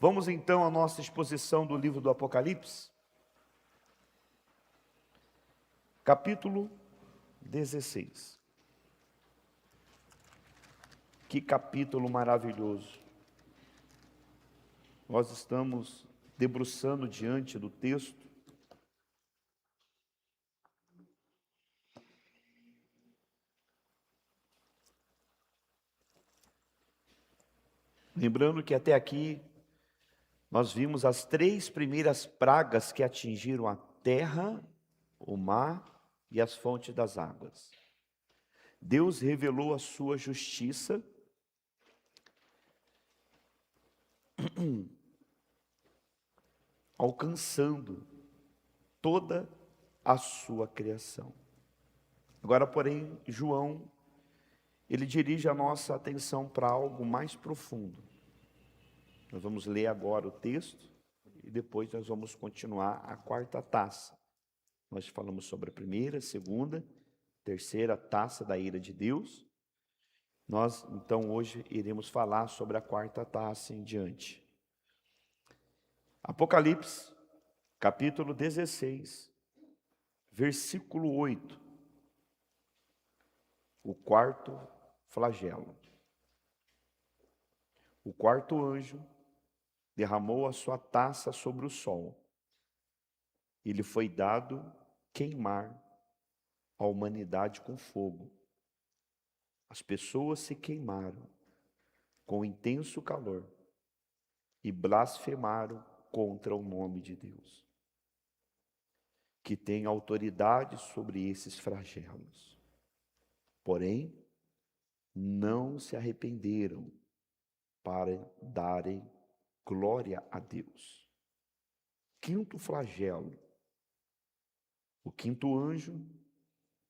Vamos então à nossa exposição do livro do Apocalipse, capítulo 16. Que capítulo maravilhoso! Nós estamos debruçando diante do texto. Lembrando que até aqui nós vimos as 3 primeiras pragas que atingiram a terra, o mar e as fontes das águas. Deus revelou a sua justiça alcançando toda a sua criação. Agora, porém, João, ele dirige a nossa atenção para algo mais profundo. Nós vamos ler agora o texto e depois nós vamos continuar a 4ª taça. Nós falamos sobre a 1ª, 2ª, 3ª taça da ira de Deus. Nós, então, hoje iremos falar sobre a 4ª taça em diante. Apocalipse, capítulo 16, versículo 8. O 4º flagelo. O 4º anjo derramou a sua taça sobre o sol. E lhe foi dado queimar a humanidade com fogo. As pessoas se queimaram com intenso calor e blasfemaram contra o nome de Deus, que tem autoridade sobre esses flagelos. Porém, não se arrependeram para darem glória a Deus. 5º flagelo. O 5º anjo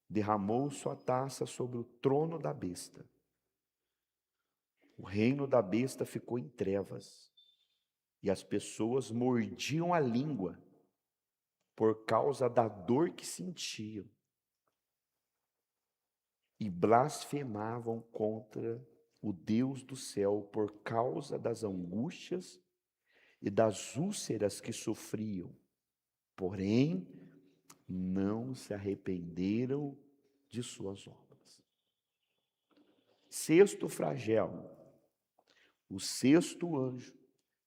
derramou sua taça sobre o trono da besta. O reino da besta ficou em trevas, e as pessoas mordiam a língua por causa da dor que sentiam, e blasfemavam contra o Deus do céu por causa das angústias e das úlceras que sofriam. Porém, não se arrependeram de suas obras. 6º flagelo. O 6º anjo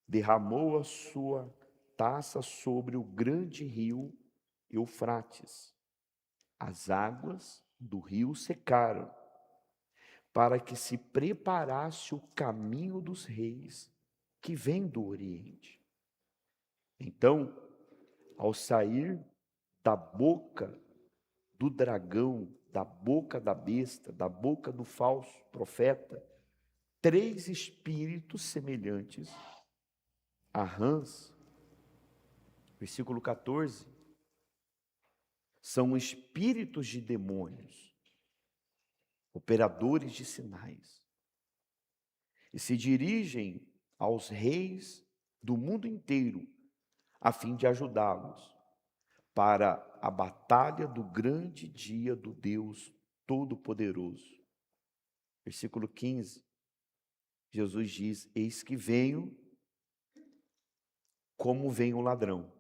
derramou a sua taça sobre o grande rio Eufrates. As águas do rio secaram, para que se preparasse o caminho dos reis que vêm do Oriente. Então, ao sair da boca do dragão, da boca da besta, da boca do falso profeta, 3 espíritos semelhantes a rãs, versículo 14, são espíritos de demônios, operadores de sinais, e se dirigem aos reis do mundo inteiro, a fim de ajudá-los para a batalha do grande dia do Deus Todo-Poderoso. Versículo 15, Jesus diz: eis que venho como vem o ladrão.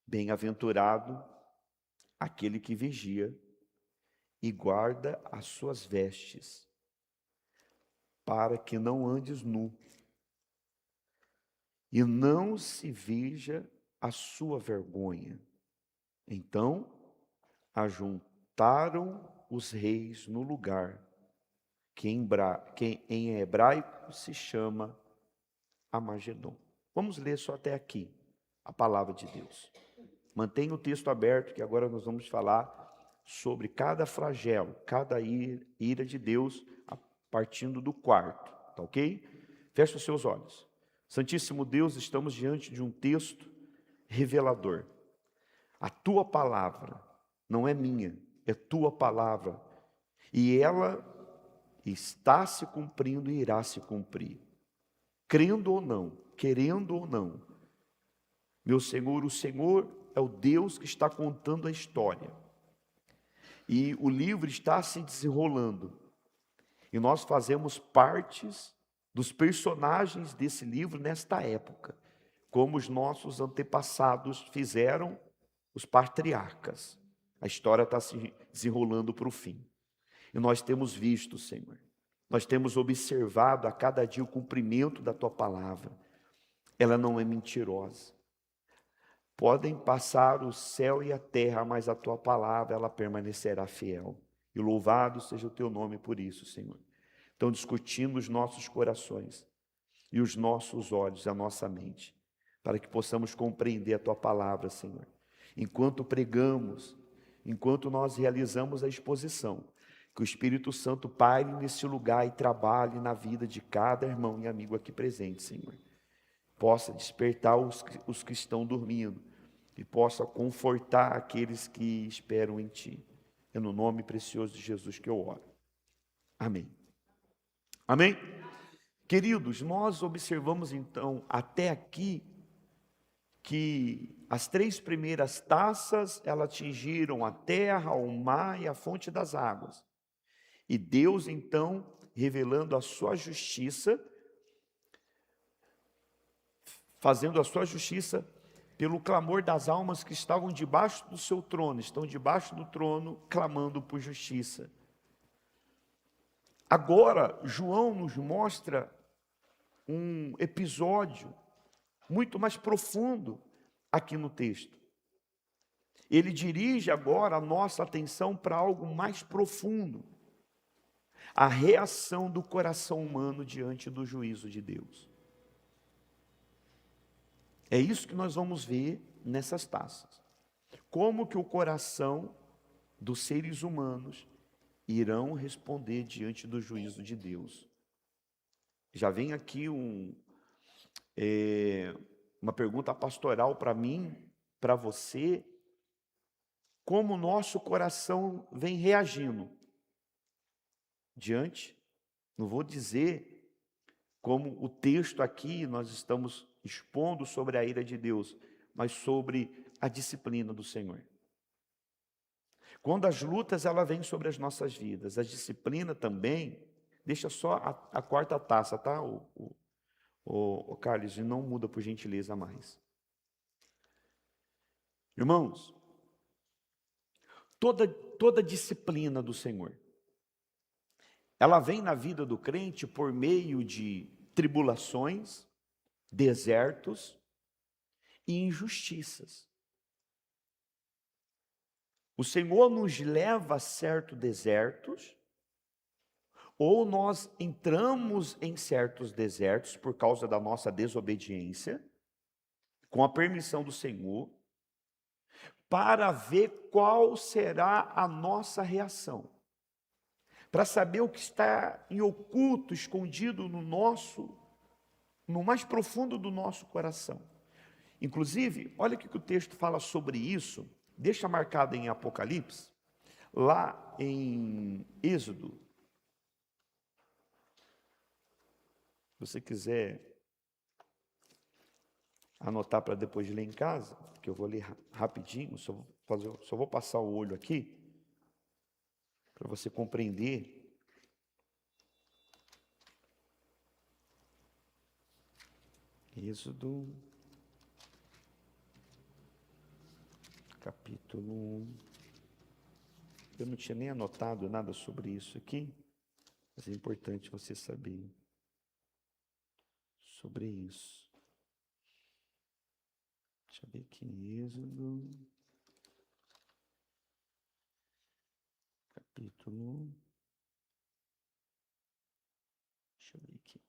Bem-aventurado aquele que vigia e guarda as suas vestes, para que não andes nu, e não se veja a sua vergonha. Então ajuntaram os reis no lugar que em hebraico se chama Armagedon. Vamos ler só até aqui a palavra de Deus. Mantenha o texto aberto, que agora nós vamos falar sobre cada flagelo, cada ira de Deus, partindo do 4º, tá ok? Feche os seus olhos. Santíssimo Deus, estamos diante de um texto revelador. A tua palavra não é minha, é tua palavra, e ela está se cumprindo e irá se cumprir, crendo ou não, querendo ou não. Meu Senhor, o Senhor é o Deus que está contando a história, e o livro está se desenrolando, e nós fazemos partes dos personagens desse livro nesta época, como os nossos antepassados fizeram, os patriarcas. A história está se desenrolando para o fim. E nós temos visto, Senhor, nós temos observado a cada dia o cumprimento da Tua palavra. Ela não é mentirosa. Podem passar o céu e a terra, mas a Tua palavra, ela permanecerá fiel. E louvado seja o Teu nome por isso, Senhor. Então, discutindo os nossos corações e os nossos olhos, a nossa mente, para que possamos compreender a Tua palavra, Senhor. Enquanto pregamos, enquanto nós realizamos a exposição, que o Espírito Santo pare nesse lugar e trabalhe na vida de cada irmão e amigo aqui presente, Senhor. Possa despertar os que estão dormindo e possa confortar aqueles que esperam em Ti. É no nome precioso de Jesus que eu oro. Amém. Amém? Queridos, nós observamos então até aqui que as 3 primeiras taças, elas atingiram a terra, o mar e a fonte das águas. E Deus então, revelando a sua justiça, fazendo a sua justiça pelo clamor das almas que estavam debaixo do seu trono, estão debaixo do trono clamando por justiça. Agora, João nos mostra um episódio muito mais profundo aqui no texto. Ele dirige agora a nossa atenção para algo mais profundo. A reação do coração humano diante do juízo de Deus. É isso que nós vamos ver nessas taças. Como que o coração dos seres humanos irão responder diante do juízo de Deus. Já vem aqui uma pergunta pastoral para mim, para você. Como o nosso coração vem reagindo diante, não vou dizer como o texto aqui nós estamos expondo sobre a ira de Deus, mas sobre a disciplina do Senhor. Quando as lutas ela vêm sobre as nossas vidas, a disciplina também, deixa só a 4ª taça, tá? O Carlos, e não muda por gentileza mais. Irmãos, toda disciplina do Senhor, ela vem na vida do crente por meio de tribulações, desertos e injustiças. O Senhor nos leva a certos desertos, ou nós entramos em certos desertos por causa da nossa desobediência, com a permissão do Senhor, para ver qual será a nossa reação. Para saber o que está em oculto, escondido no mais profundo do nosso coração. Inclusive, olha o que o texto fala sobre isso, deixa marcado em Apocalipse, lá em Êxodo. Se você quiser anotar para depois ler em casa, que eu vou ler rapidinho, só vou passar o olho aqui, para você compreender. Êxodo, capítulo 1. Eu não tinha nem anotado nada sobre isso aqui, mas é importante você saber sobre isso. Deixa eu ver aqui, Êxodo, capítulo, deixa eu ver aqui.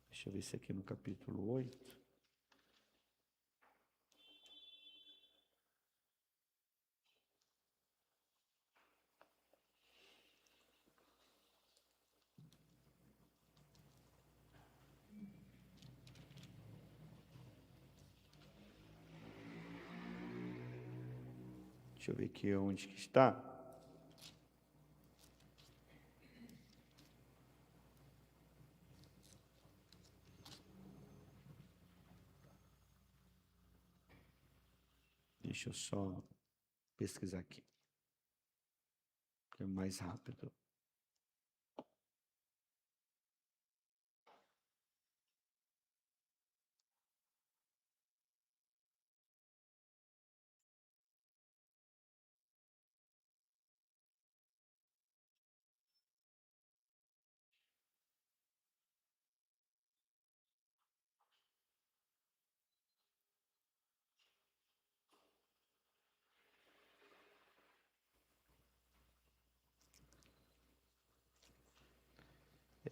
Deixa eu ver se aqui no capítulo 8. Deixa eu ver aqui onde que está. Deixa eu só pesquisar aqui, que é mais rápido.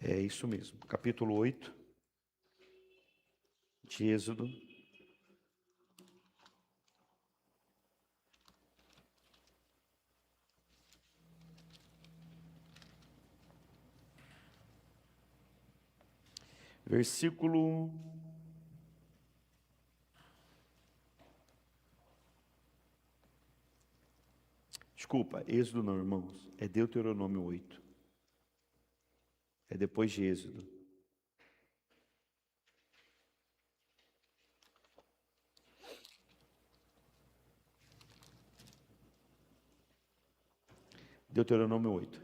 É isso mesmo, capítulo 8 de Êxodo. Versículo... Desculpa, Êxodo não, irmãos. É Deuteronômio 8. É depois de Êxodo. Deuteronômio 8.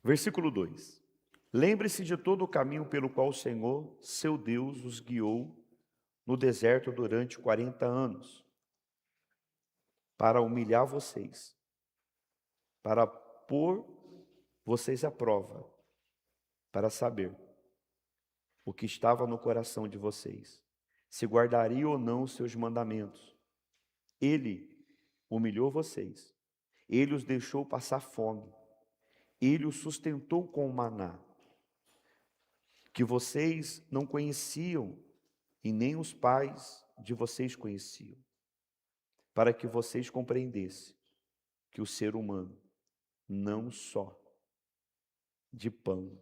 Versículo 2. Lembre-se de todo o caminho pelo qual o Senhor, seu Deus, os guiou no deserto durante 40 anos, para humilhar vocês, para pôr vocês à prova, para saber o que estava no coração de vocês, se guardaria ou não os seus mandamentos. Ele humilhou vocês, ele os deixou passar fome, ele os sustentou com o maná, que vocês não conheciam e nem os pais de vocês conheciam, para que vocês compreendessem que o ser humano não só de pão,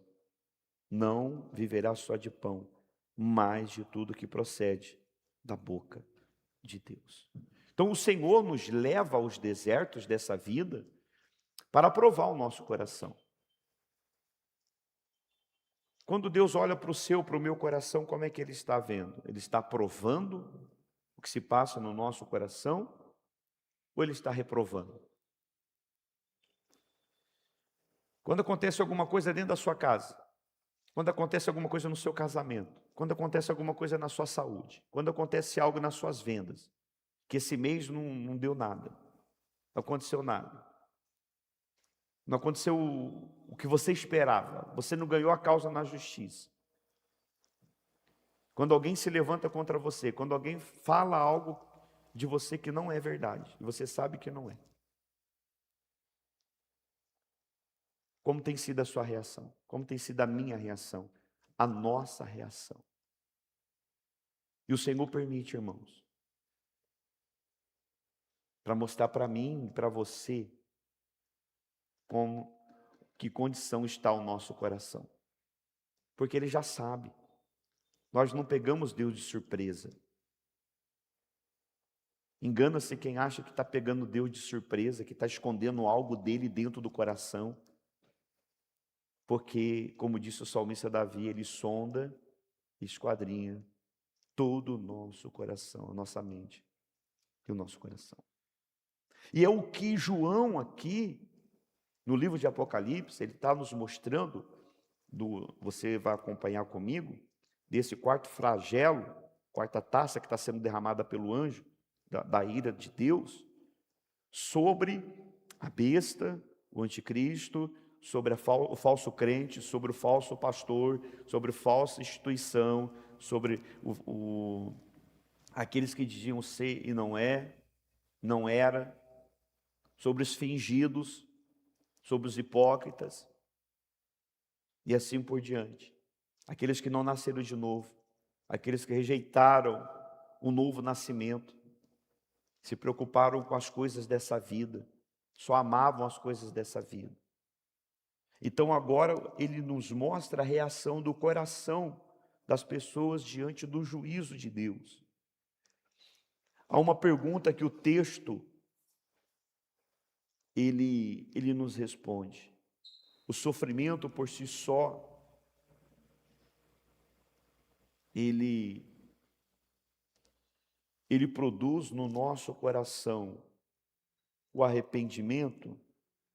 não viverá só de pão, mas de tudo que procede da boca de Deus. Então o Senhor nos leva aos desertos dessa vida para provar o nosso coração. Quando Deus olha para o meu coração, como é que Ele está vendo? Ele está provando o que se passa no nosso coração ou Ele está reprovando? Quando acontece alguma coisa dentro da sua casa, quando acontece alguma coisa no seu casamento, quando acontece alguma coisa na sua saúde, quando acontece algo nas suas vendas, que esse mês não deu nada, não aconteceu nada, não aconteceu o que você esperava, você não ganhou a causa na justiça. Quando alguém se levanta contra você, quando alguém fala algo de você que não é verdade, e você sabe que não é. Como tem sido a sua reação? Como tem sido a minha reação? A nossa reação. E o Senhor permite, irmãos, para mostrar para mim e para você que condição está o nosso coração. Porque Ele já sabe. Nós não pegamos Deus de surpresa. Engana-se quem acha que está pegando Deus de surpresa, que está escondendo algo dele dentro do coração. Porque, como disse o salmista Davi, Ele sonda e esquadrinha todo o nosso coração, a nossa mente e o nosso coração. E é o que João aqui, no livro de Apocalipse, ele está nos mostrando, você vai acompanhar comigo, desse quarto flagelo, quarta taça que está sendo derramada pelo anjo, da ira de Deus, sobre a besta, o anticristo, sobre o falso crente, sobre o falso pastor, sobre a falsa instituição, sobre aqueles que diziam ser e não era, sobre os fingidos, sobre os hipócritas, e assim por diante. Aqueles que não nasceram de novo, aqueles que rejeitaram o novo nascimento, se preocuparam com as coisas dessa vida, só amavam as coisas dessa vida. Então agora ele nos mostra a reação do coração das pessoas diante do juízo de Deus. Há uma pergunta que o texto ele nos responde. O sofrimento por si só, ele ele produz no nosso coração o arrependimento?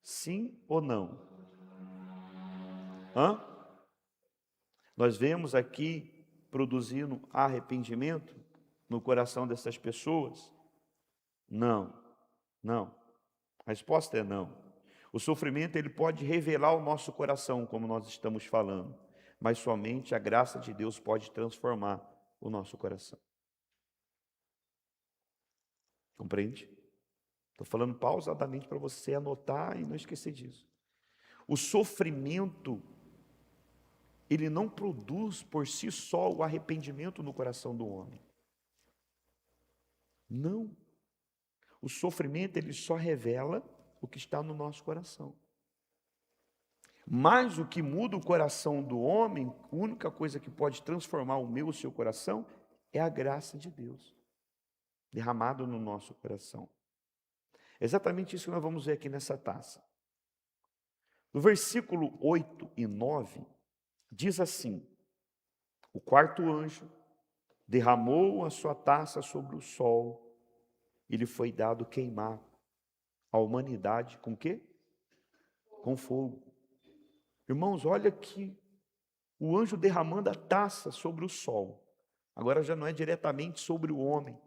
Sim ou não? Hã? Nós vemos aqui produzindo arrependimento no coração dessas pessoas? Não, não. A resposta é não. O sofrimento ele pode revelar o nosso coração, como nós estamos falando, mas somente a graça de Deus pode transformar o nosso coração. Compreende? Estou falando pausadamente para você anotar e não esquecer disso. O sofrimento, ele não produz por si só o arrependimento no coração do homem. Não. O sofrimento, ele só revela o que está no nosso coração. Mas o que muda o coração do homem, a única coisa que pode transformar o meu e o seu coração, é a graça de Deus, derramada no nosso coração. É exatamente isso que nós vamos ver aqui nessa taça. No versículo 8 e 9, diz assim: o quarto anjo derramou a sua taça sobre o sol, e lhe foi dado queimar a humanidade com quê? Com fogo. Irmãos, olha que o anjo derramando a taça sobre o sol. Agora já não é diretamente sobre o homem,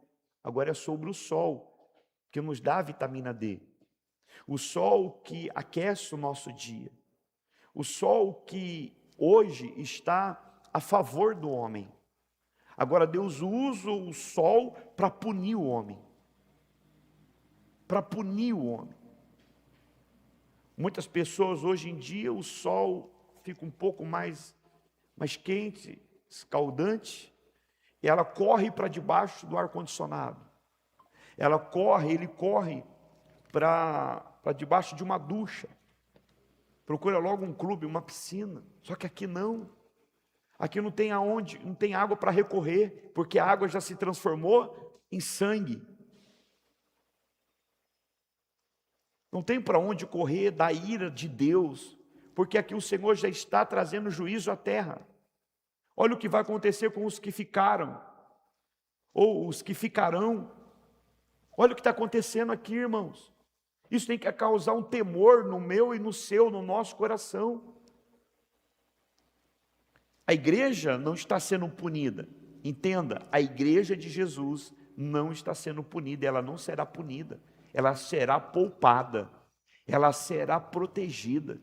agora é sobre o sol, que nos dá a vitamina D. O sol que aquece o nosso dia. O sol que hoje está a favor do homem. Agora Deus usa o sol para punir o homem. Para punir o homem. Muitas pessoas hoje em dia o sol fica um pouco mais quente, escaldante, e ela corre para debaixo do ar-condicionado. Ele corre para debaixo de uma ducha. Procura logo um clube, uma piscina. Só que aqui não. Aqui não tem água para recorrer, porque a água já se transformou em sangue. Não tem para onde correr da ira de Deus, porque aqui o Senhor já está trazendo juízo à terra. Olha o que vai acontecer com os que ficaram, ou os que ficarão. Olha o que está acontecendo aqui, irmãos. Isso tem que causar um temor no meu e no seu, no nosso coração. A igreja não está sendo punida. Entenda, a igreja de Jesus não está sendo punida, ela não será punida. Ela será poupada, ela será protegida,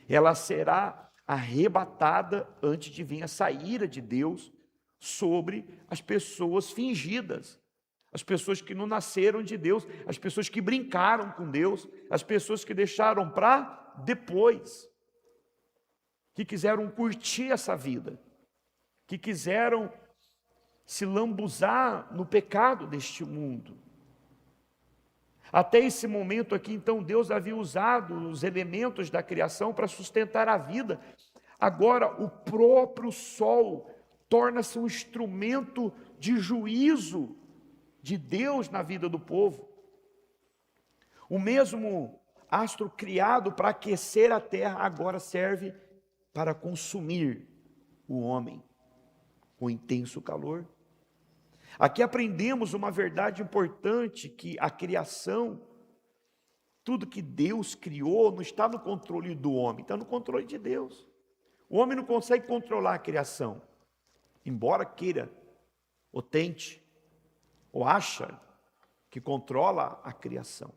ela será arrebatada antes de vir essa ira de Deus sobre as pessoas fingidas, as pessoas que não nasceram de Deus, as pessoas que brincaram com Deus, as pessoas que deixaram para depois, que quiseram curtir essa vida, que quiseram se lambuzar no pecado deste mundo. Até esse momento aqui, então, Deus havia usado os elementos da criação para sustentar a vida. Agora, o próprio sol torna-se um instrumento de juízo de Deus na vida do povo. O mesmo astro criado para aquecer a terra, agora serve para consumir o homem com intenso calor. Aqui aprendemos uma verdade importante, que a criação, tudo que Deus criou, não está no controle do homem, está no controle de Deus. O homem não consegue controlar a criação, embora queira, ou tente, ou acha que controla a criação.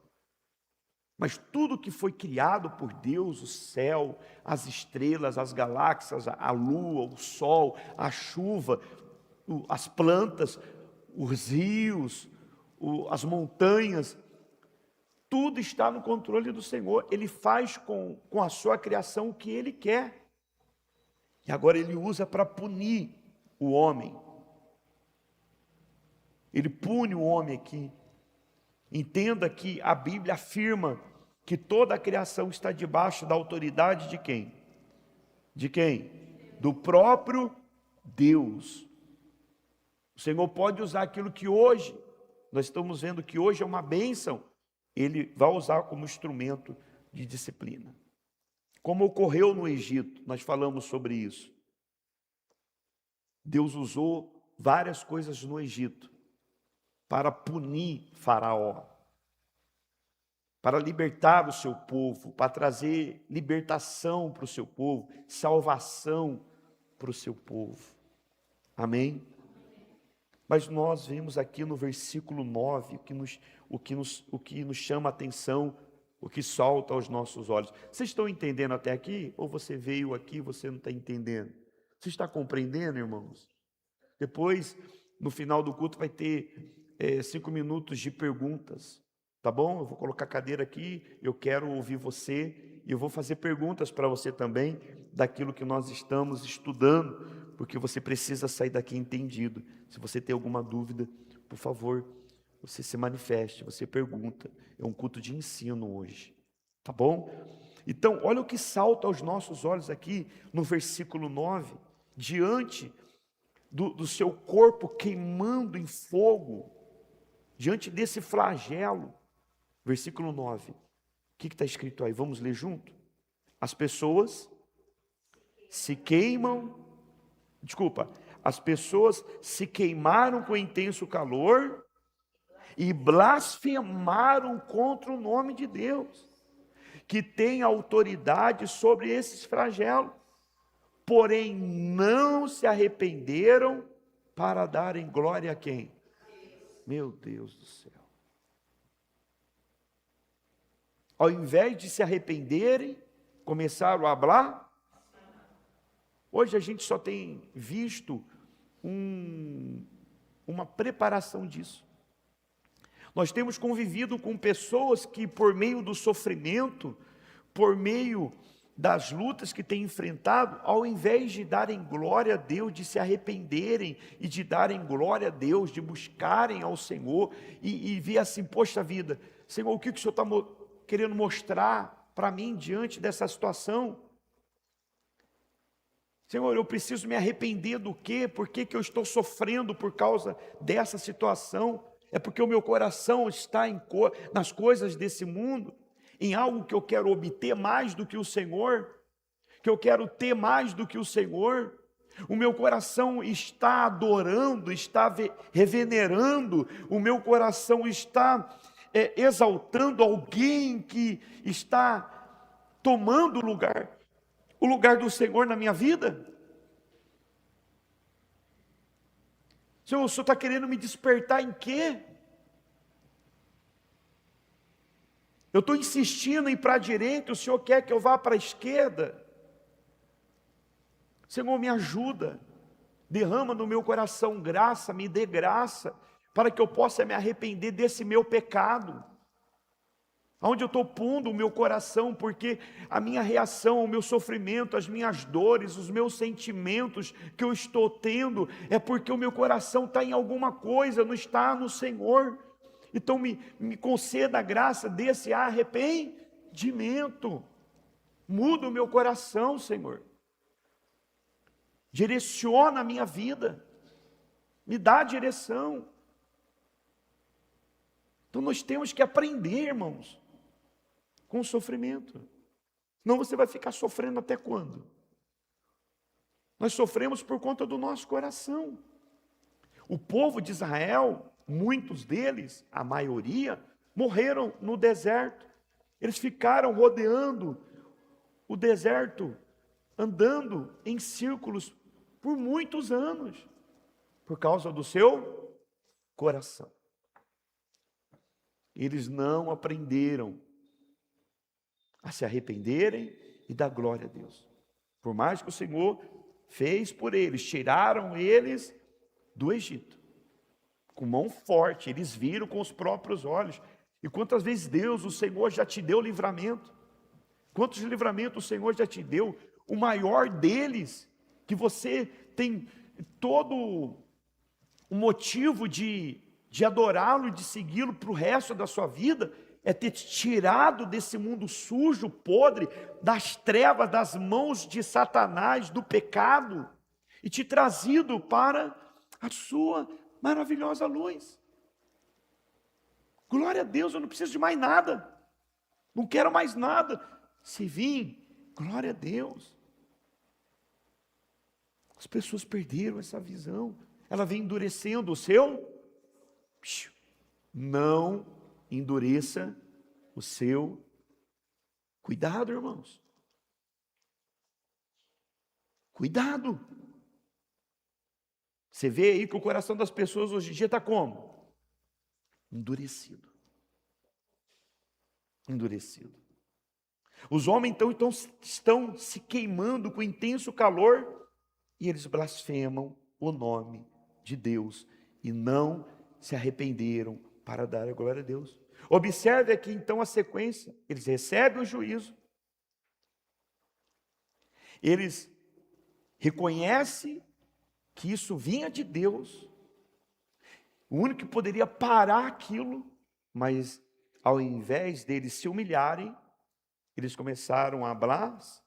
Mas tudo que foi criado por Deus, o céu, as estrelas, as galáxias, a lua, o sol, a chuva, as plantas, os rios, as montanhas, tudo está no controle do Senhor. Ele faz com a sua criação o que Ele quer. E agora Ele usa para punir o homem. Ele pune o homem aqui. Entenda que a Bíblia afirma que toda a criação está debaixo da autoridade de quem? De quem? Do próprio Deus. O Senhor pode usar aquilo que hoje, nós estamos vendo que hoje é uma bênção, Ele vai usar como instrumento de disciplina. Como ocorreu no Egito, nós falamos sobre isso. Deus usou várias coisas no Egito para punir Faraó, para libertar o seu povo, para trazer libertação para o seu povo, salvação para o seu povo. Amém? Mas nós vemos aqui no versículo 9 o que nos chama a atenção, o que salta aos nossos olhos. Vocês estão entendendo até aqui? Ou você veio aqui e você não está entendendo? Você está compreendendo, irmãos? Depois, no final do culto, vai ter 5 minutos de perguntas, tá bom? Eu vou colocar a cadeira aqui, eu quero ouvir você, e eu vou fazer perguntas para você também, daquilo que nós estamos estudando, porque você precisa sair daqui entendido. Se você tem alguma dúvida, por favor, você se manifeste, você pergunta. É um culto de ensino hoje, tá bom? Então, olha o que salta aos nossos olhos aqui, no versículo 9, diante do seu corpo queimando em fogo, diante desse flagelo. Versículo 9, o que está escrito aí? Vamos ler junto? As pessoas se queimaram com intenso calor e blasfemaram contra o nome de Deus, que tem autoridade sobre esses flagelos, porém não se arrependeram para darem glória a quem? Meu Deus do céu. Ao invés de se arrependerem, começaram a falar. Hoje a gente só tem visto uma preparação disso. Nós temos convivido com pessoas que, por meio do sofrimento, por meio das lutas que têm enfrentado, ao invés de darem glória a Deus, de se arrependerem e de darem glória a Deus, de buscarem ao Senhor e ver assim, poxa vida, Senhor, o que o Senhor está querendo mostrar para mim diante dessa situação? Senhor, eu preciso me arrepender do quê? Por que eu estou sofrendo por causa dessa situação? É porque o meu coração está nas coisas desse mundo, em algo que eu quero obter mais do que o Senhor, que eu quero ter mais do que o Senhor. O meu coração está adorando, está revenerando, o meu coração está exaltando alguém que está tomando o lugar do Senhor na minha vida. Senhor, o Senhor está querendo me despertar em quê? Eu estou insistindo em ir para a direita, o Senhor quer que eu vá para a esquerda. Senhor, me ajuda, derrama no meu coração graça, me dê graça, para que eu possa me arrepender desse meu pecado. Aonde eu estou pondo o meu coração, porque a minha reação, o meu sofrimento, as minhas dores, os meus sentimentos que eu estou tendo, é porque o meu coração está em alguma coisa, não está no Senhor. Então me conceda a graça desse arrependimento. Muda o meu coração, Senhor. Direciona a minha vida. Me dá a direção. Então nós temos que aprender, irmãos, com o sofrimento. Senão você vai ficar sofrendo até quando? Nós sofremos por conta do nosso coração. O povo de Israel, muitos deles, a maioria, morreram no deserto. Eles ficaram rodeando o deserto, andando em círculos por muitos anos, por causa do seu coração. Eles não aprenderam a se arrependerem e dar glória a Deus. Por mais que o Senhor fez por eles, tiraram eles do Egito, com mão forte, eles viram com os próprios olhos. E quantas vezes Deus, o Senhor, já te deu livramento? Quantos livramentos o Senhor já te deu? O maior deles, que você tem todo o motivo de adorá-lo e de segui-lo para o resto da sua vida, é ter te tirado desse mundo sujo, podre, das trevas, das mãos de Satanás, do pecado, e te trazido para a sua maravilhosa luz. Glória a Deus, eu não preciso de mais nada, não quero mais nada. Se vir, glória a Deus. As pessoas perderam essa visão, ela vem endurecendo o seu Não endureça o seu cuidado, irmãos. Cuidado. Você vê aí que o coração das pessoas hoje em dia está como? Endurecido. Endurecido. Os homens então estão se queimando com intenso calor e eles blasfemam o nome de Deus e não se arrependeram para dar a glória a Deus. Observe aqui então a sequência. Eles recebem o juízo. Eles reconhecem que isso vinha de Deus. O único que poderia parar aquilo, mas ao invés deles se humilharem, eles começaram a blasfemar.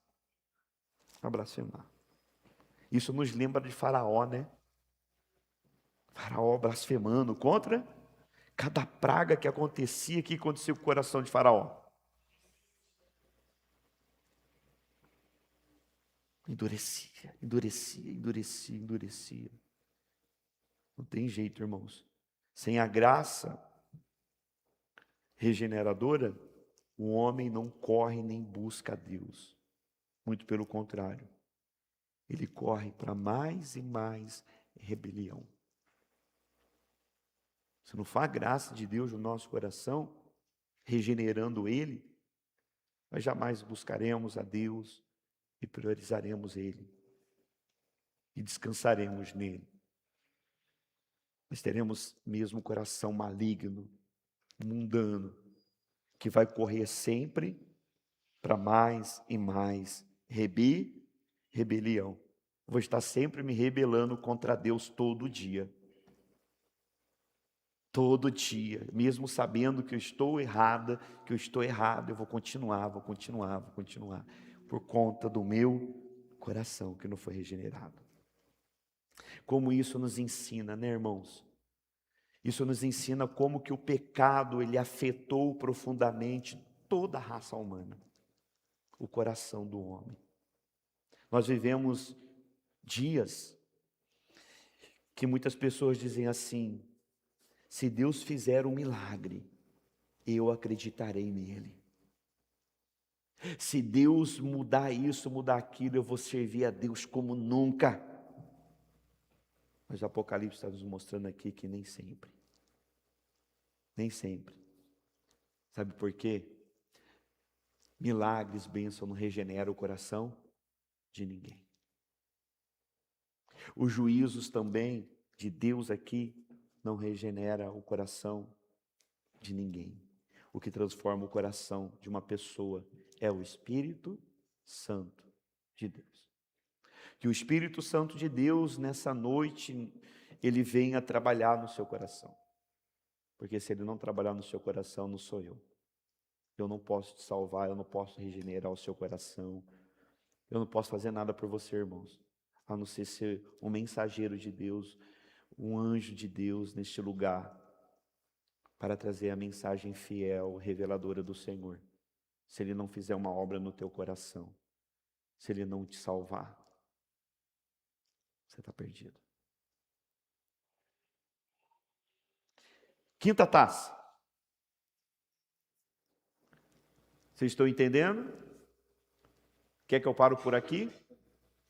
Isso nos lembra de Faraó, né? Faraó blasfemando contra cada praga que acontecia, que aconteceu com o coração de Faraó. Endurecia, endurecia, endurecia, endurecia. Não tem jeito, irmãos. Sem a graça regeneradora, o homem não corre nem busca a Deus. Muito pelo contrário. Ele corre para mais e mais rebelião. Se não for a graça de Deus no nosso coração, regenerando ele, nós jamais buscaremos a Deus e priorizaremos ele. E descansaremos nele. Nós teremos mesmo um coração maligno, mundano, que vai correr sempre para mais e mais rebelião. Vou estar sempre me rebelando contra Deus todo dia. Todo dia, mesmo sabendo que eu estou errada, que eu estou errado, eu vou continuar, por conta do meu coração que não foi regenerado. Como isso nos ensina, né, irmãos? Isso nos ensina como que o pecado, ele afetou profundamente toda a raça humana, o coração do homem. Nós vivemos dias que muitas pessoas dizem assim: se Deus fizer um milagre, eu acreditarei nele. Se Deus mudar isso, mudar aquilo, eu vou servir a Deus como nunca. Mas o Apocalipse está nos mostrando aqui que nem sempre. Nem sempre. Sabe por quê? Milagres, bênção não regenera o coração de ninguém. Os juízos também de Deus aqui não regenera o coração de ninguém. O que transforma o coração de uma pessoa é o Espírito Santo de Deus. Que o Espírito Santo de Deus, nessa noite, ele venha trabalhar no seu coração. Porque se ele não trabalhar no seu coração, não sou eu. Eu não posso te salvar, eu não posso regenerar o seu coração. Eu não posso fazer nada por você, irmãos, a não ser um mensageiro de Deus, um anjo de Deus neste lugar, para trazer a mensagem fiel, reveladora do Senhor. Se ele não fizer uma obra no teu coração, se ele não te salvar, você está perdido. Quinta taça. Vocês estão entendendo? Quer que eu paro por aqui?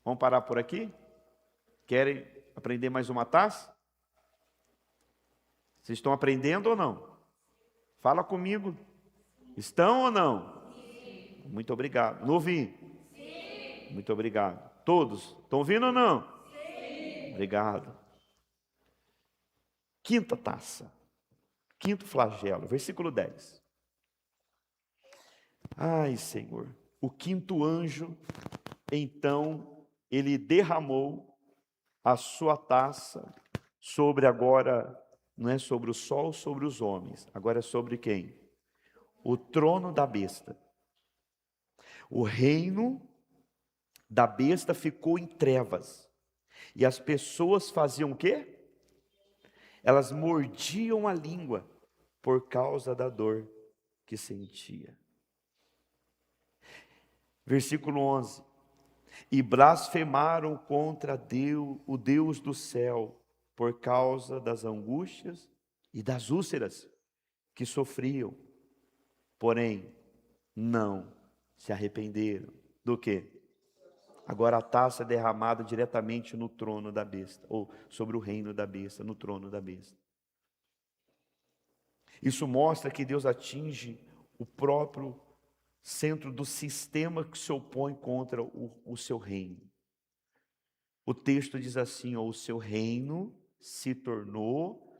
Vamos parar por aqui? Querem aprender mais uma taça? Vocês estão aprendendo ou não? Fala comigo. Estão ou não? Sim. Muito obrigado. Não ouvi? Sim. Muito obrigado. Todos? Estão ouvindo ou não? Sim. Obrigado. Quinta taça. Quinto flagelo. Versículo 10. Ai, Senhor. O quinto anjo, então, ele derramou a sua taça sobre agora, não é sobre o sol, sobre os homens. Agora é sobre quem? O trono da besta. O reino da besta ficou em trevas. E as pessoas faziam o quê? Elas mordiam a língua por causa da dor que sentia. Versículo 11. E blasfemaram contra Deus, o Deus do céu, por causa das angústias e das úlceras. que sofriam, porém não se arrependeram. Do quê? Agora a taça é derramada diretamente no trono da besta, ou sobre o reino da besta, no trono da besta. Isso mostra que Deus atinge o próprio centro do sistema que se opõe contra o seu reino. O texto diz assim: o seu reino se tornou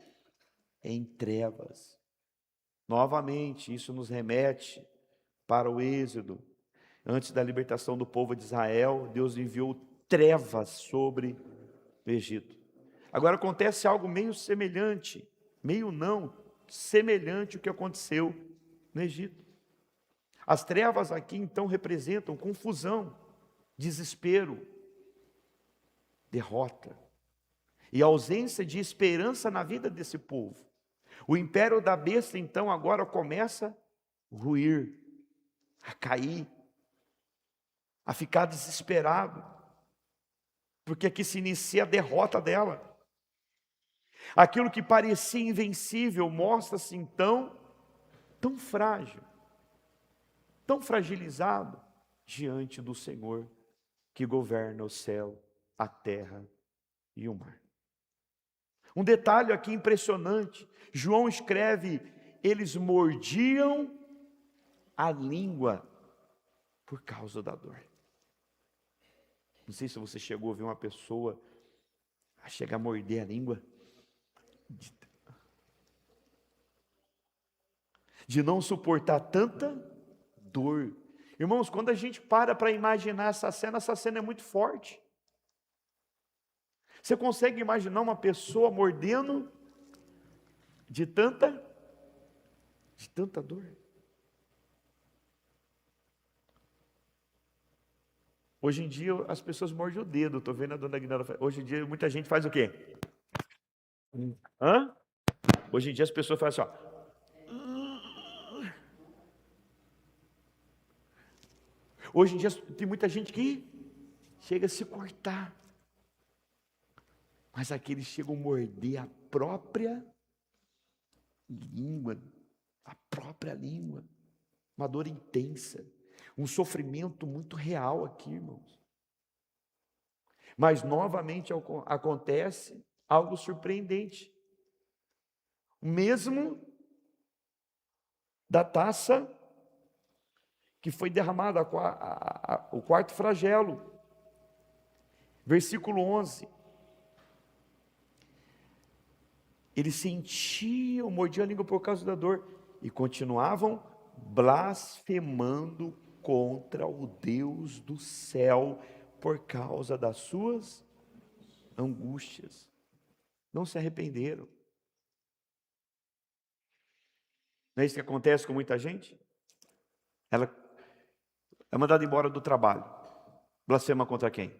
em trevas. Novamente, isso nos remete para o Êxodo. Antes da libertação do povo de Israel, Deus enviou trevas sobre o Egito. Agora acontece algo meio semelhante, meio não, semelhante ao que aconteceu no Egito. As trevas aqui então representam confusão, desespero, derrota e ausência de esperança na vida desse povo. O império da besta então agora começa a ruir, a cair, a ficar desesperado, porque aqui se inicia a derrota dela. Aquilo que parecia invencível mostra-se então tão frágil, tão fragilizado diante do Senhor que governa o céu, a terra e o mar. Um detalhe aqui impressionante, João escreve: eles mordiam a língua por causa da dor. Não sei se você chegou a ver uma pessoa a chegar a morder a língua, de não suportar tanta dor. Irmãos, quando a gente para imaginar essa cena é muito forte. Você consegue imaginar uma pessoa mordendo de tanta dor? Hoje em dia as pessoas mordem o dedo. Estou vendo a dona Aguinalda. Hoje em dia muita gente faz o quê? Hoje em dia as pessoas fazem assim, ó. Hoje em dia tem muita gente que chega a se cortar. Mas aqueles chegam a morder a própria língua. A própria língua. Uma dor intensa. Um sofrimento muito real aqui, irmãos. Mas novamente acontece algo surpreendente. Mesmo da taça que foi derramada, o quarto flagelo. Versículo 11. Eles sentiam, mordiam a língua por causa da dor e continuavam blasfemando contra o Deus do céu por causa das suas angústias. Não se arrependeram. Não é isso que acontece com muita gente? Ela é mandada embora do trabalho. Blasfema contra quem?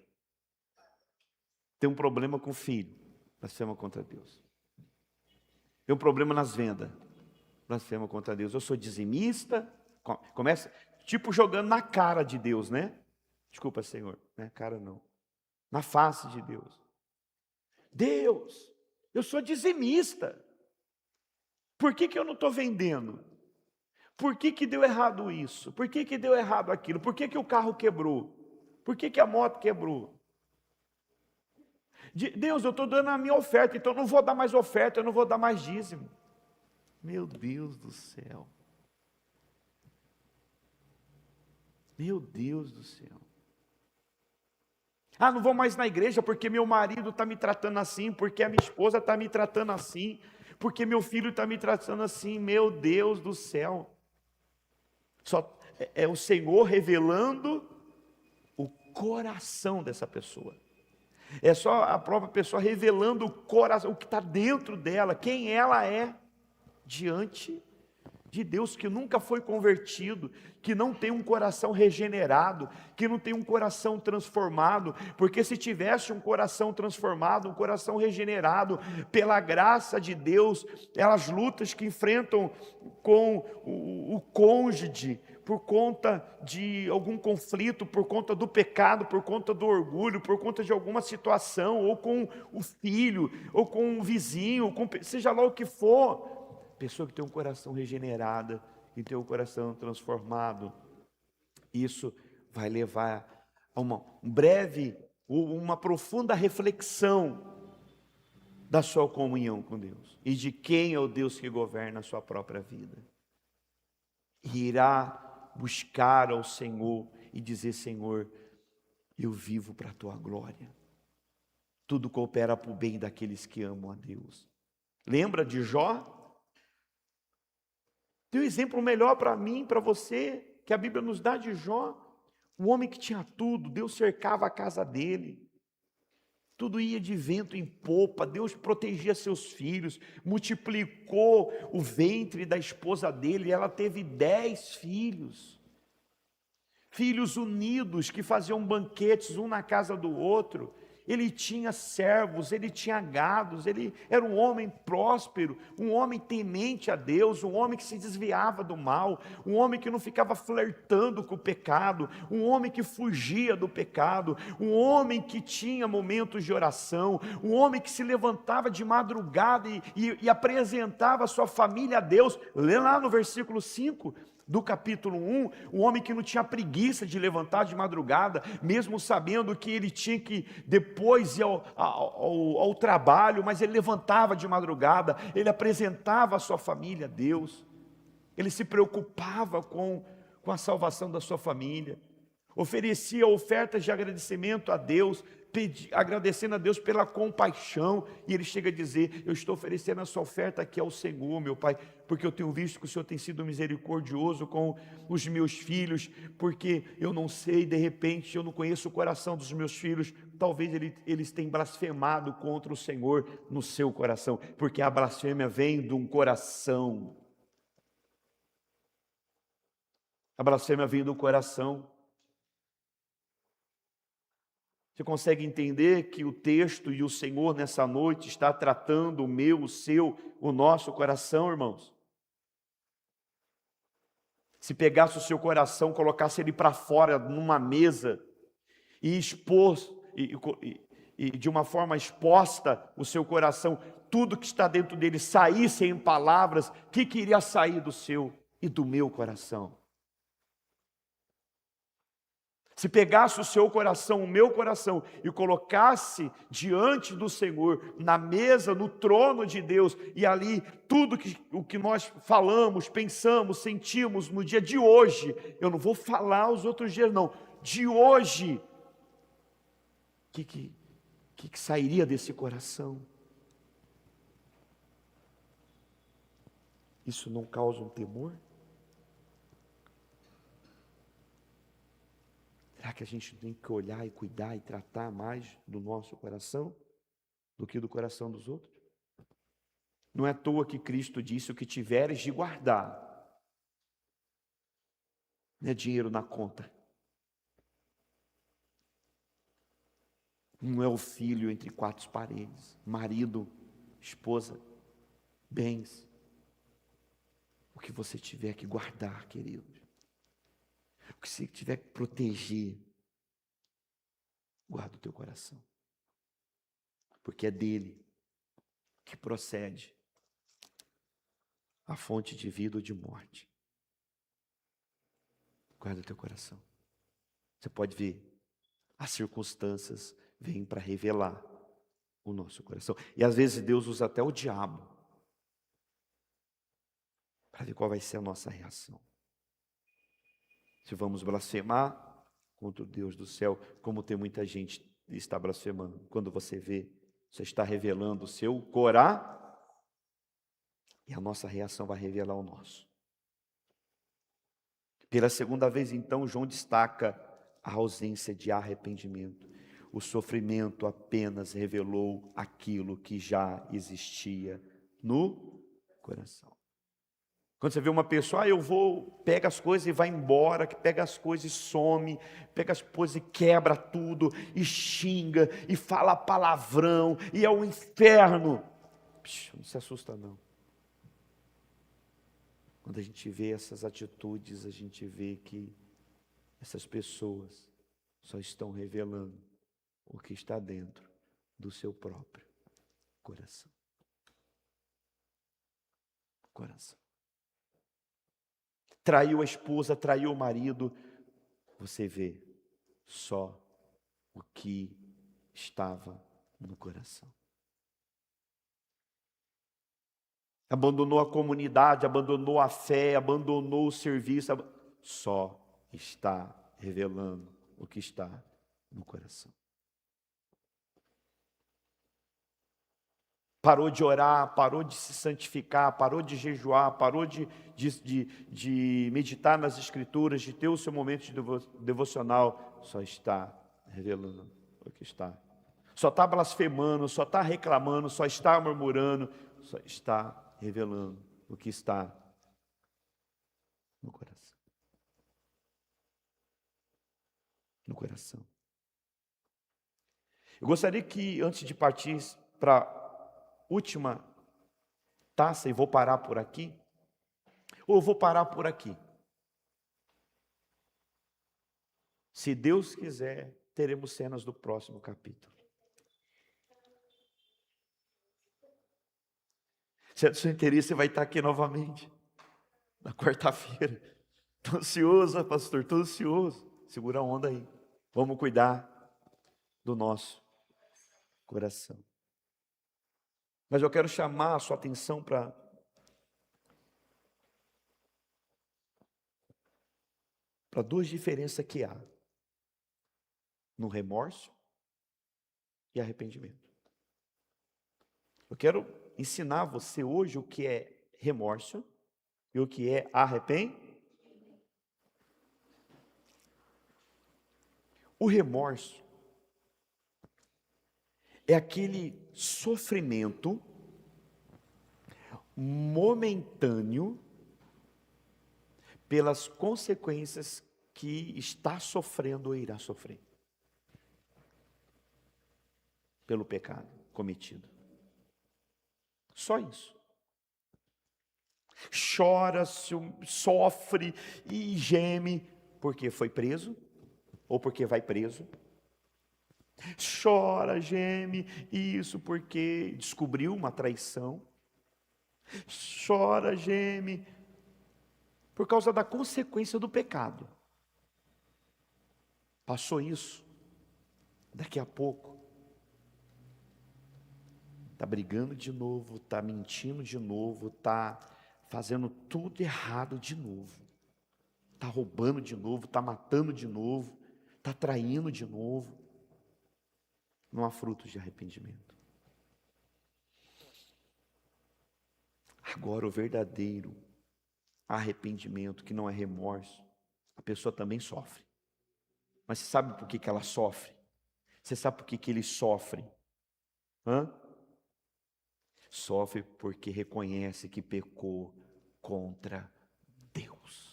Tem um problema com o filho. Blasfema contra Deus. Tem um problema nas vendas. Blasfema contra Deus. Eu sou dizimista. Começa, tipo, jogando na cara de Deus, né? Desculpa, Senhor. Não é cara, não. Na face de Deus. Deus, eu sou dizimista. Por que eu não estou vendendo? Por que deu errado isso? Por que deu errado aquilo? Por que o carro quebrou? Por que a moto quebrou? Deus, eu estou dando a minha oferta, então eu não vou dar mais oferta, eu não vou dar mais dízimo. Meu Deus do céu. Meu Deus do céu. Não vou mais na igreja porque meu marido está me tratando assim, porque a minha esposa está me tratando assim, porque meu filho está me tratando assim. Meu Deus do céu. Só é o Senhor revelando o coração dessa pessoa. É só a própria pessoa revelando o coração, o que está dentro dela, quem ela é diante de Deus, que nunca foi convertido, que não tem um coração regenerado, que não tem um coração transformado, porque se tivesse um coração transformado, um coração regenerado, pela graça de Deus, as lutas que enfrentam com o cônjuge, por conta de algum conflito, por conta do pecado, por conta do orgulho, por conta de alguma situação, ou com o filho, ou com o vizinho, seja lá o que for, Pessoa que tem um coração regenerado, que tem um coração transformado, isso vai levar a uma profunda reflexão da sua comunhão com Deus e de quem é o Deus que governa a sua própria vida. E irá buscar ao Senhor e dizer: Senhor, eu vivo para a tua glória. Tudo coopera para o bem daqueles que amam a Deus. Lembra de Jó? Tem um exemplo melhor para mim, para você, que a Bíblia nos dá de Jó. Um homem que tinha tudo, Deus cercava a casa dele. Tudo ia de vento em popa, Deus protegia seus filhos, multiplicou o ventre da esposa dele, e ela teve 10 filhos. Filhos unidos, que faziam banquetes um na casa do outro. Ele tinha servos, ele tinha gados, ele era um homem próspero, um homem temente a Deus, um homem que se desviava do mal, um homem que não ficava flertando com o pecado, um homem que fugia do pecado, um homem que tinha momentos de oração, um homem que se levantava de madrugada e apresentava a sua família a Deus. Lê lá no versículo 5 do capítulo 1, um homem que não tinha preguiça de levantar de madrugada, mesmo sabendo que ele tinha que depois ir ao trabalho, mas ele levantava de madrugada, ele apresentava a sua família a Deus, ele se preocupava com a salvação da sua família, oferecia ofertas de agradecimento a Deus, agradecendo a Deus pela compaixão, e ele chega a dizer: eu estou oferecendo essa oferta aqui ao Senhor, meu Pai, porque eu tenho visto que o Senhor tem sido misericordioso com os meus filhos, porque eu não sei, de repente eu não conheço o coração dos meus filhos, talvez eles tenham blasfemado contra o Senhor no seu coração, porque a blasfêmia vem de um coração, a blasfêmia vem do coração. Você consegue entender que o texto e o Senhor nessa noite está tratando o meu, o seu, o nosso coração, irmãos? Se pegasse o seu coração, colocasse ele para fora numa mesa e expôs, e de uma forma exposta o seu coração, tudo que está dentro dele saísse em palavras, o que iria sair do seu e do meu coração? Se pegasse o seu coração, o meu coração, e colocasse diante do Senhor, na mesa, no trono de Deus, e ali tudo o que nós falamos, pensamos, sentimos no dia de hoje, eu não vou falar os outros dias não, de hoje, o que sairia desse coração? Isso não causa um temor? Será que a gente tem que olhar e cuidar e tratar mais do nosso coração do que do coração dos outros? Não é à toa que Cristo disse: o que tiveres de guardar, não é dinheiro na conta, não é o filho entre quatro paredes, marido, esposa, bens. O que você tiver que guardar, querido, o que você tiver que proteger, guarda o teu coração, porque é dele que procede a fonte de vida ou de morte. Guarda o teu coração. Você pode ver, as circunstâncias vêm para revelar o nosso coração, e às vezes Deus usa até o diabo para ver qual vai ser a nossa reação. Se vamos blasfemar contra o Deus do céu, como tem muita gente que está blasfemando. Quando você vê, você está revelando o seu coração, e a nossa reação vai revelar o nosso. Pela segunda vez, então, João destaca a ausência de arrependimento. O sofrimento apenas revelou aquilo que já existia no coração. Quando você vê uma pessoa, pega as coisas e vai embora, que pega as coisas e some, pega as coisas e quebra tudo, e xinga, e fala palavrão, e é o inferno. Não se assusta não. Quando a gente vê essas atitudes, a gente vê que essas pessoas só estão revelando o que está dentro do seu próprio coração. coração. Traiu a esposa, traiu o marido. Você vê só o que estava no coração. Abandonou a comunidade, abandonou a fé, abandonou o serviço. Só está revelando o que está no coração. Parou de orar, parou de se santificar, parou de jejuar, parou de meditar nas Escrituras, de ter o seu momento de devocional. Só está revelando o que está. Só está blasfemando, só está reclamando, só está murmurando, só está revelando o que está no coração. No coração. Eu gostaria que, antes de partir para a última taça, e vou parar por aqui, ou eu vou parar por aqui. Se Deus quiser, teremos cenas do próximo capítulo. Se é do seu interesse, você vai estar aqui novamente, na quarta-feira. Estou ansioso, pastor, estou ansioso. Segura a onda aí. Vamos cuidar do nosso coração. Mas eu quero chamar a sua atenção para duas diferenças que há no remorso e arrependimento. Eu quero ensinar você hoje o que é remorso e o que é arrependimento. O remorso é aquele sofrimento momentâneo pelas consequências que está sofrendo ou irá sofrer pelo pecado cometido. Só isso. Chora, sofre e geme porque foi preso ou porque vai preso. Chora, geme, isso porque descobriu uma traição. Chora, geme por causa da consequência do pecado. Passou isso, daqui a pouco está brigando de novo, está mentindo de novo, está fazendo tudo errado de novo, está roubando de novo, está matando de novo, está traindo de novo. Não há frutos de arrependimento. Agora, o verdadeiro arrependimento, que não é remorso, a pessoa também sofre. Mas você sabe por que ela sofre? Você sabe por que eles sofrem? Sofre porque reconhece que pecou contra Deus.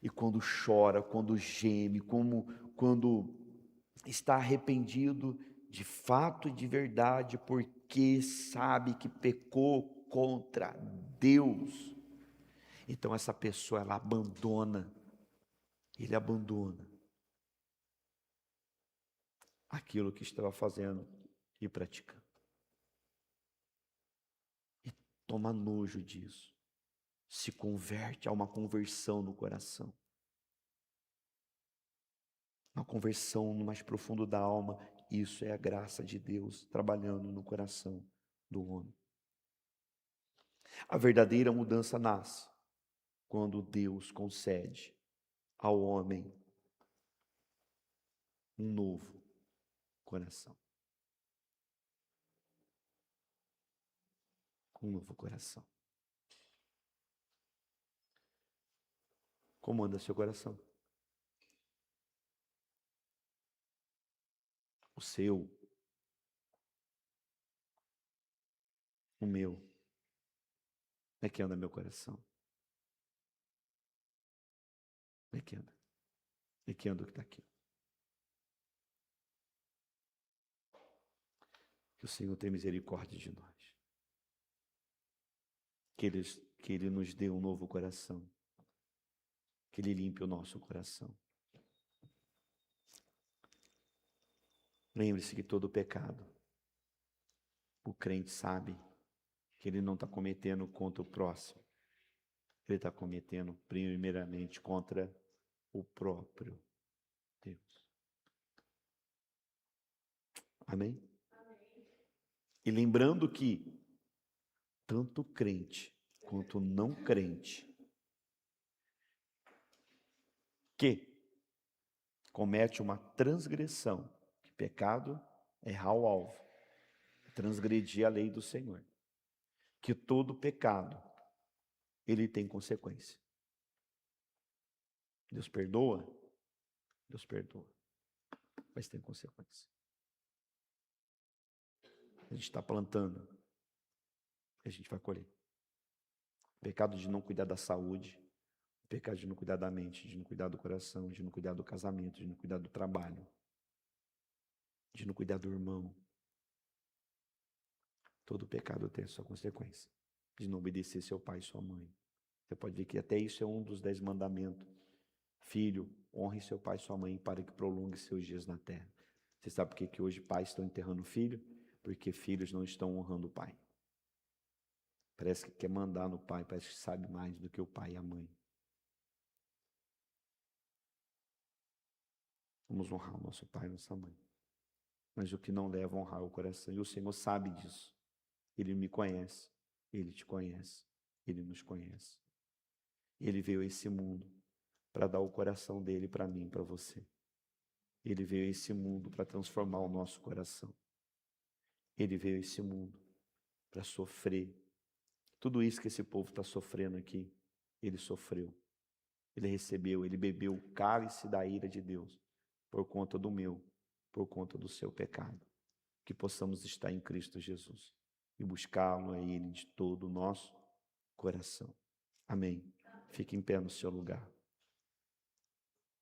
E quando chora, quando geme, quando está arrependido de fato e de verdade, porque sabe que pecou contra Deus, então essa pessoa, ele abandona aquilo que estava fazendo e praticando. E toma nojo disso. Se converte a uma conversão no coração. Uma conversão no mais profundo da alma. Isso é a graça de Deus trabalhando no coração do homem. A verdadeira mudança nasce quando Deus concede ao homem um novo coração. Um novo coração. Como anda seu coração? O seu. O meu. Como é que anda meu coração? Como é que anda? Como é que anda o que está aqui? Que o Senhor tenha misericórdia de nós. Que Ele nos dê um novo coração. Que Ele limpe o nosso coração. Lembre-se que todo pecado, o crente sabe que ele não está cometendo contra o próximo. Ele está cometendo primeiramente contra o próprio Deus. Amém? E lembrando que tanto crente quanto não crente que comete uma transgressão, que pecado é errar o alvo, transgredir a lei do Senhor, que todo pecado ele tem consequência. Deus perdoa? Deus perdoa, mas tem consequência. A gente está plantando, a gente vai colher. Pecado de não cuidar da saúde, pecado de não cuidar da mente, de não cuidar do coração, de não cuidar do casamento, de não cuidar do trabalho, de não cuidar do irmão. Todo pecado tem a sua consequência. De não obedecer seu pai e sua mãe. Você pode ver que até isso é um dos 10 mandamentos. Filho, honre seu pai e sua mãe para que prolongue seus dias na terra. Você sabe por que hoje pais estão enterrando filho? Porque filhos não estão honrando o pai. Parece que quer mandar no pai, parece que sabe mais do que o pai e a mãe. Vamos honrar o nosso pai e nossa mãe. Mas o que não leva a honrar o coração. E o Senhor sabe disso. Ele me conhece. Ele te conhece. Ele nos conhece. Ele veio a esse mundo para dar o coração dele para mim e para você. Ele veio a esse mundo para transformar o nosso coração. Ele veio a esse mundo para sofrer. Tudo isso que esse povo está sofrendo aqui, ele sofreu. Ele recebeu, ele bebeu o cálice da ira de Deus por conta do meu, por conta do seu pecado. Que possamos estar em Cristo Jesus e buscá-lo a Ele de todo o nosso coração. Amém. Fique em pé no seu lugar.